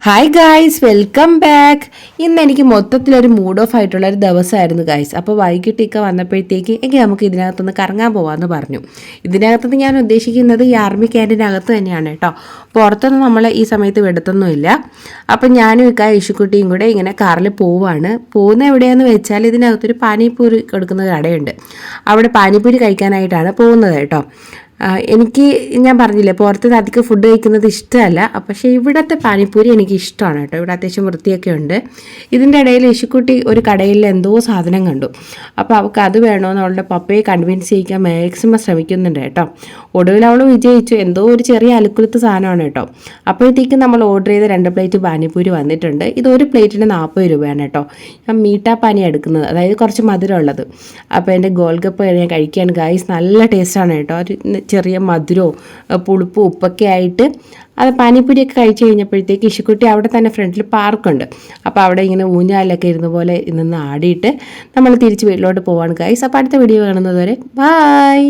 Hi guys, welcome back. ഇന്ന് എനിക്ക് മൊത്തത്തിലൊരു മൂഡ് ഓഫ് ആയിട്ടുള്ള ഒരു ദിവസമായിരുന്നു ഗായ്സ്. അപ്പോൾ വൈകിട്ടൊക്കെ വന്നപ്പോഴത്തേക്ക് എങ്കിൽ നമുക്ക് ഇതിനകത്തൊന്ന് കറങ്ങാൻ പോകാമെന്ന് പറഞ്ഞു. ഇതിനകത്തുനിന്ന് ഞാൻ ഉദ്ദേശിക്കുന്നത് ഈ ആർമി ക്യാൻറ്റീനകത്ത് തന്നെയാണ് കേട്ടോ. പുറത്തൊന്നും നമ്മൾ ഈ സമയത്ത് വിടത്തൊന്നുമില്ല. അപ്പം ഞാനും ഇക്ക ഇഷുക്കുട്ടിയും കൂടെ ഇങ്ങനെ കാറിൽ പോവാണ്. പോകുന്ന എവിടെയാണെന്ന് വെച്ചാൽ ഇതിനകത്തൊരു പാനിപ്പൂരി കൊടുക്കുന്ന കടയുണ്ട്. അവിടെ പാനിപ്പൂരി കഴിക്കാനായിട്ടാണ് പോകുന്നത് കേട്ടോ. എനിക്ക് ഞാൻ പറഞ്ഞില്ലേ പുറത്തുനിന്ന് അധികം ഫുഡ് കഴിക്കുന്നത് ഇഷ്ടമല്ല, പക്ഷേ ഇവിടുത്തെ പാനിപ്പൂരി എനിക്ക് ഇഷ്ടമാണ് കേട്ടോ. ഇവിടെ അത്യാവശ്യം വൃത്തിയൊക്കെ ഉണ്ട്. ഇതിൻ്റെ ഇടയിൽ ഇഷുക്കുട്ടി ഒരു കടയിൽ എന്തോ സാധനം കണ്ടു. അപ്പോൾ അവൾക്ക് അത് വേണമെന്ന് അവളുടെ പപ്പയെ കൺവിൻസ് ചെയ്യിക്കാൻ മാക്സിമം ശ്രമിക്കുന്നുണ്ട് കേട്ടോ. ഒടുവിൽ അവൾ വിജയിച്ചു. എന്തോ ഒരു ചെറിയ അലുക്കുലത്ത് സാധനമാണ് കേട്ടോ. അപ്പോഴത്തേക്കും നമ്മൾ ഓർഡർ ചെയ്ത 2 പ്ലേറ്റ് പാനിപ്പൂരി വന്നിട്ടുണ്ട്. ഇത് ഒരു പ്ലേറ്റിന് 40 രൂപയാണ് കേട്ടോ. ഞാൻ മീട്ടാ പാനി എടുക്കുന്നത്, അതായത് കുറച്ച് മധുരമുള്ളത്. അപ്പോൾ എൻ്റെ ഗോൾഗപ്പ ഞാൻ കഴിക്കാൻ ഗായ്സ് നല്ല ടേസ്റ്റാണ് കേട്ടോ. ഒരു ചെറിയ മധുരവും പുളിപ്പും ഉപ്പൊക്കെ ആയിട്ട് അത് പാനിപ്പൂരിയൊക്കെ കഴിച്ച് കഴിഞ്ഞപ്പോഴത്തേക്ക് ഇഷുക്കുട്ടി അവിടെ തന്നെ ഫ്രണ്ടിൽ പാർക്കുണ്ട്. അപ്പോൾ അവിടെ ഇങ്ങനെ ഊഞ്ഞാലൊക്കെ ഇരുന്ന പോലെ നിന്ന് ആടിയിട്ട് നമ്മൾ തിരിച്ച് വീട്ടിലോട്ട് പോവാണ് ഗൈസ്. അപ്പോൾ അടുത്ത വീഡിയോ കാണുന്നത് വരെ ബൈ.